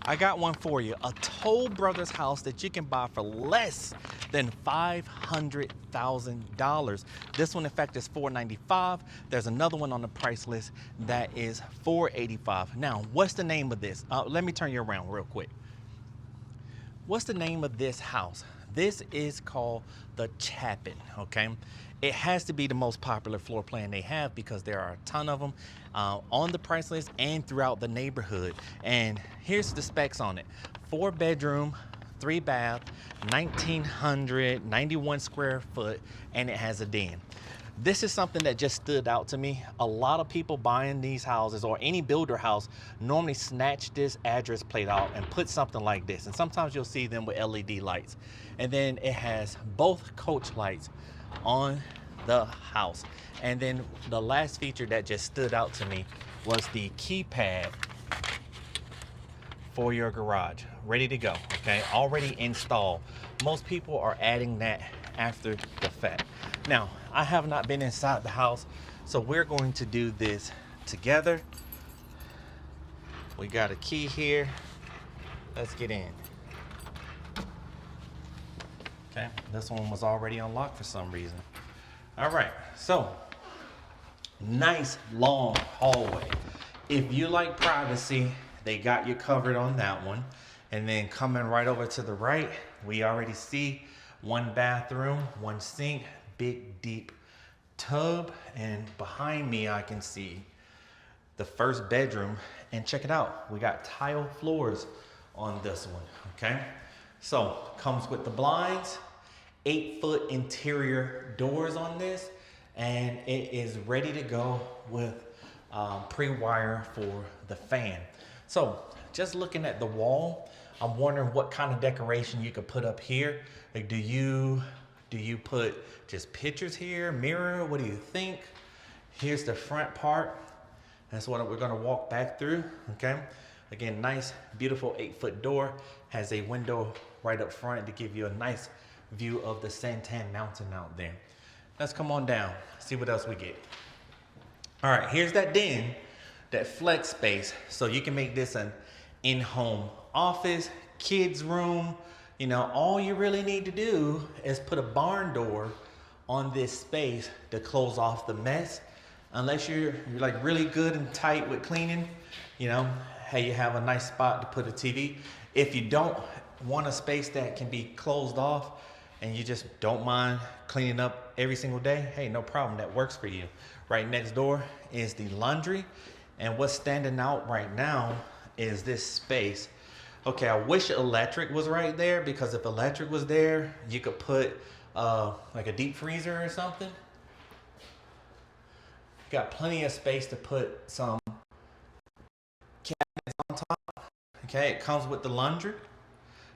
I got one for you. A Toll Brothers house that you can buy for less than $500,000. This one, in fact, is $495. There's another one on the price list that is $485. Now, what's the name of this? Let me turn you around real quick. What's the name of this house? This is called the Chaplin, okay? It has to be the most popular floor plan they have because there are a ton of them on the price list and throughout the neighborhood. And here's the specs on it. 4-bedroom, 3-bath, 1,991 square foot, and it has a den. This is something that just stood out to me. A lot of people buying these houses, or any builder house, normally snatch this address plate out and put something like this. And sometimes you'll see them with LED lights. And then it has both coach lights on the house. And then the last feature that just stood out to me was the keypad for your garage, ready to go, okay? Already installed. Most people are adding that after the fact. Now, I have not been inside the house, so we're going to do this together. We got a key here. Let's get in. Okay, this one was already unlocked for some reason. All right, so nice long hallway. If you like privacy, they got you covered on that one. And then coming right over to the right, we already see one bathroom, one sink, big deep tub, and behind me I can see the first bedroom. And check it out, we got tile floors on this one, okay? So comes with the blinds, 8-foot interior doors on this, and it is ready to go with pre-wire for the fan. So just looking at the wall, I'm wondering what kind of decoration you could put up here. Like, do you put just pictures here, mirror? What do you think? Here's the front part. That's what we're gonna walk back through, okay? Again, nice, beautiful 8-foot door. Has a window right up front to give you a nice view of the Santan Mountain out there. Let's come on down, see what else we get. All right, here's that den, that flex space. So you can make this an in-home office, kids room. You know, all you really need to do is put a barn door on this space to close off the mess. Unless you're like really good and tight with cleaning, you know, hey, you have a nice spot to put a TV. If you don't want a space that can be closed off and you just don't mind cleaning up every single day, hey, no problem, that works for you. Right next door is the laundry. And what's standing out right now is this space. Okay, I wish electric was right there, because if electric was there, you could put like a deep freezer or something. Got plenty of space to put some cabinets on top. Okay, it comes with the laundry.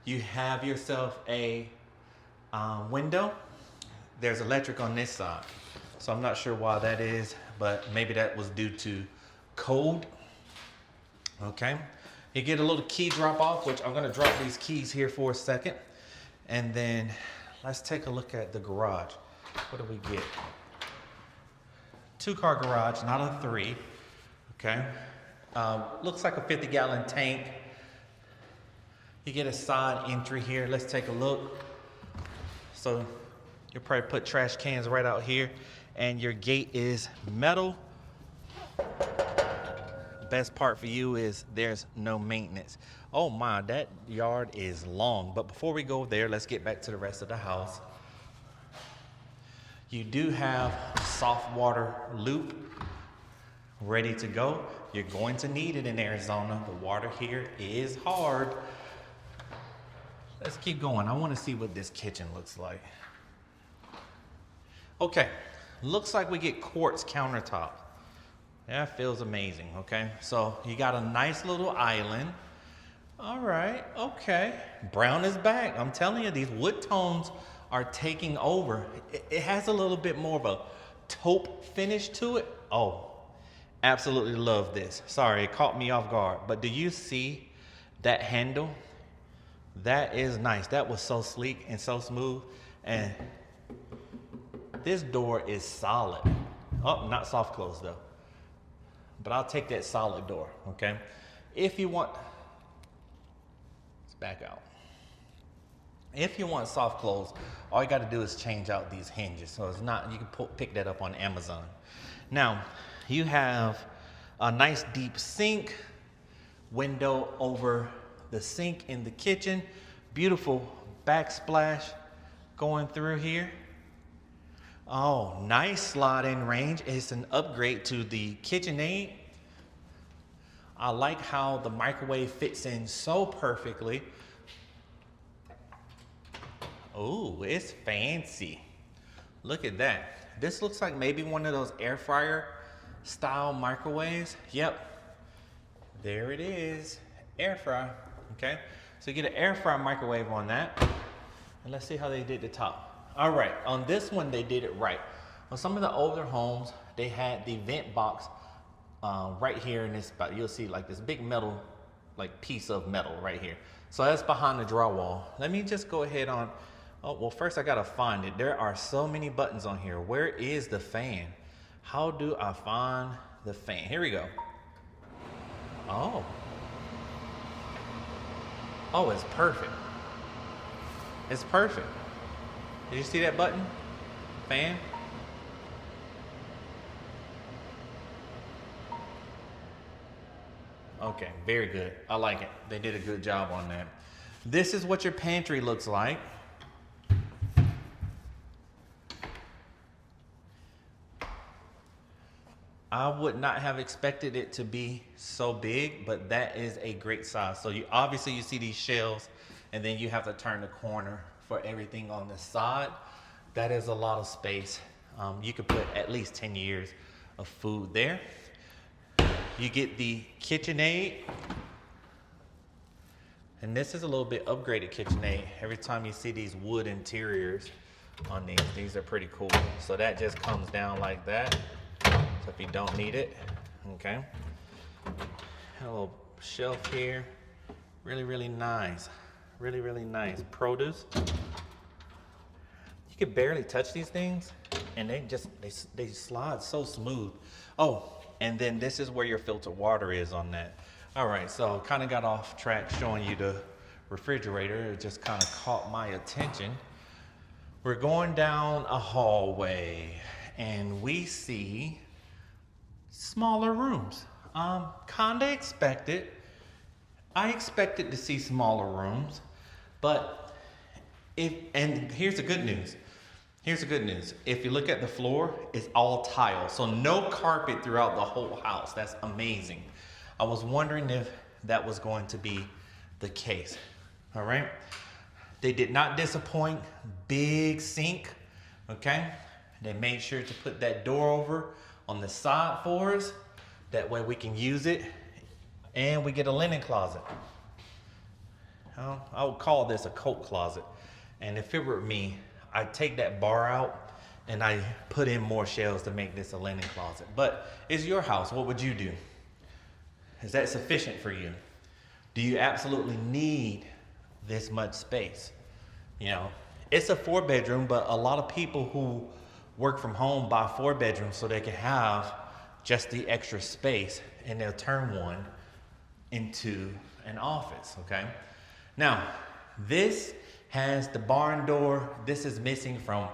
You have yourself a window. There's electric on this side, so I'm not sure why that is, but maybe that was due to code. Okay, you get a little key drop off, which I'm gonna drop these keys here for a second, and then let's take a look at the garage. What do we get? 2-car garage, not a 3, okay? Looks like a 50-gallon tank. You get a side entry here. Let's take a look. So you'll probably put trash cans right out here, and your gate is metal. Best part for you is there's no maintenance. Oh my, that yard is long. But before we go there, let's get back to the rest of the house. You do have soft water loop ready to go. You're going to need it in Arizona. The water here is hard. Let's keep going. I want to see what this kitchen looks like. Okay, looks like we get quartz countertop. That feels amazing, okay? So you got a nice little island. All right, okay. Brown is back. I'm telling you, these wood tones are taking over. It has a little bit more of a taupe finish to it. Oh, absolutely love this. Sorry, it caught me off guard. But do you see that handle? That is nice. That was so sleek and so smooth. And this door is solid. Oh, not soft close though. But I'll take that solid door, okay? If you want, back out. If you want soft close, all you got to do is change out these hinges. So it's not, you can pick that up on Amazon. Now, you have a nice deep sink, window over the sink in the kitchen. Beautiful backsplash going through here. Oh, nice slide-in range. It's an upgrade to the KitchenAid. I like how the microwave fits in so perfectly. Oh, it's fancy. Look at that. This looks like maybe one of those air fryer style microwaves. Yep, there it is, air fry. Okay, so you get an air fry microwave on that. And let's see how they did the top. All right, on this one, they did it right. On some of the older homes, they had the vent box right here in this spot. You'll see like this big metal, like piece of metal right here. So that's behind the drywall. Let me just go ahead on. Oh, well, first I gotta find it. There are so many buttons on here. Where is the fan? How do I find the fan? Here we go. Oh. Oh, it's perfect. It's perfect. Did you see that button? Fan? Okay, very good. I like it. They did a good job on that. This is what your pantry looks like. I would not have expected it to be so big, but that is a great size. So you obviously you see these shelves, and then you have to turn the corner for everything on the side. That is a lot of space. You could put at least 10 years of food there. You get the KitchenAid, and this is a little bit upgraded KitchenAid. Every time you see these wood interiors on these are pretty cool. So that just comes down like that. So if you don't need it, okay. A little shelf here, really, really nice. Really, really nice. Produce. You can barely touch these things, and they slide so smooth. Oh, and then this is where your filtered water is on that. All right, so kind of got off track showing you the refrigerator. It just kind of caught my attention. We're going down a hallway, and we see smaller rooms. Kinda expected. I expected to see smaller rooms, but and here's the good news. Here's the good news. If you look at the floor, it's all tile. So no carpet throughout the whole house. That's amazing. I was wondering if that was going to be the case. All right. They did not disappoint. Big sink. Okay. They made sure to put that door over on the side for us. That way we can use it. And we get a linen closet. I would call this a coat closet. And if it were me, I'd take that bar out and I put in more shelves to make this a linen closet. But it's your house. What would you do? Is that sufficient for you? Do you absolutely need this much space? You know, it's a 4-bedroom, but a lot of people who work from home buy 4 bedrooms so they can have just the extra space, and they'll turn one into an office, okay? Now, this has the barn door. This is missing from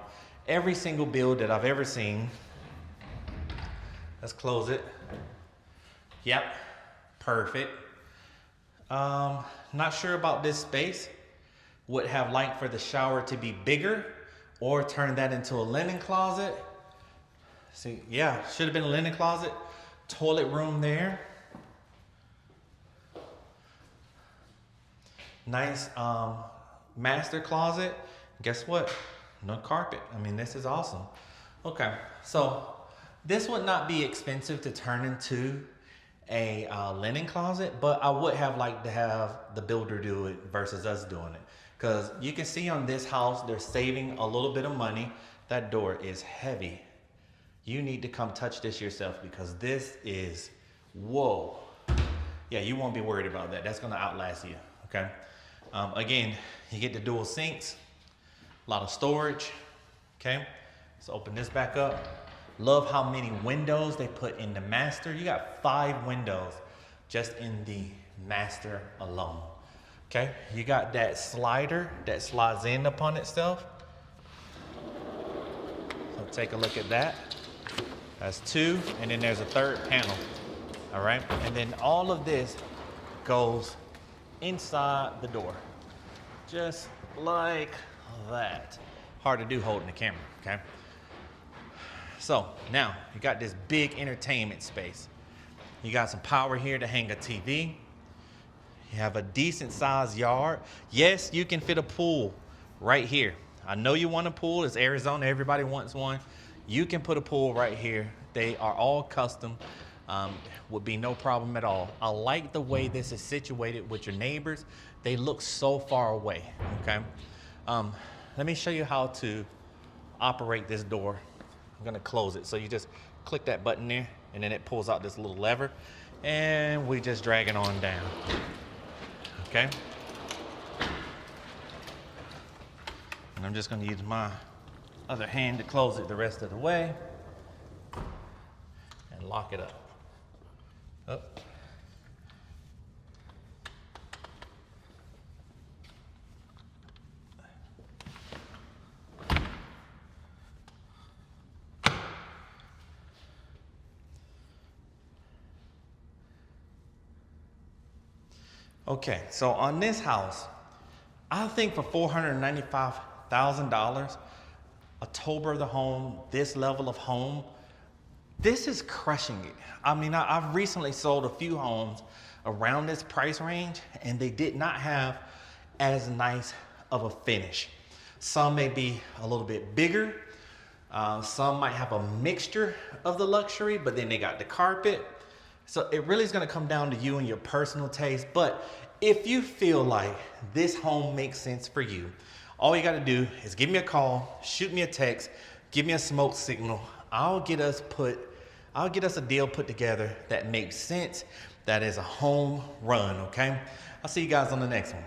every single build that I've ever seen. Let's close it. Yep, perfect. Not sure about this space. Would have liked for the shower to be bigger or turn that into a linen closet. See, yeah, should have been a linen closet. Toilet room there. Nice master closet. Guess what? No carpet. I mean, this is awesome. Okay, so this would not be expensive to turn into a linen closet, but I would have liked to have the builder do it versus us doing it. Because you can see on this house, they're saving a little bit of money. That door is heavy. You need to come touch this yourself because this is, whoa. Yeah, you won't be worried about that. That's gonna outlast you, okay? Again, you get the dual sinks, a lot of storage, okay? Let's open this back up. Love how many windows they put in the master. You got 5 windows just in the master alone. Okay, you got that slider that slides in upon itself. So take a look at that. That's two, and then there's a third panel. All right, and then all of this goes inside the door, just like that. Hard to do holding the camera, okay? So now you got this big entertainment space. You got some power here to hang a TV. You have a decent sized yard. Yes, you can fit a pool right here. I know you want a pool. It's Arizona. Everybody wants one. You can put a pool right here. They are all custom. Would be no problem at all. I like the way this is situated with your neighbors. They look so far away, okay? Let me show you how to operate this door. I'm gonna close it. So you just click that button there, and then it pulls out this little lever, and we just drag it on down. Okay. And I'm just going to use my other hand to close it the rest of the way and lock it up. Up. Okay, so on this house, I think for $495,000, a October of the home, this level of home, this is crushing it. I mean, I've recently sold a few homes around this price range, and they did not have as nice of a finish. Some may be a little bit bigger. Some might have a mixture of the luxury, but then they got the carpet. So it really is gonna come down to you and your personal taste. But if you feel like this home makes sense for you, all you gotta do is give me a call, shoot me a text, give me a smoke signal. I'll get us a deal put together that makes sense, that is a home run, okay? I'll see you guys on the next one.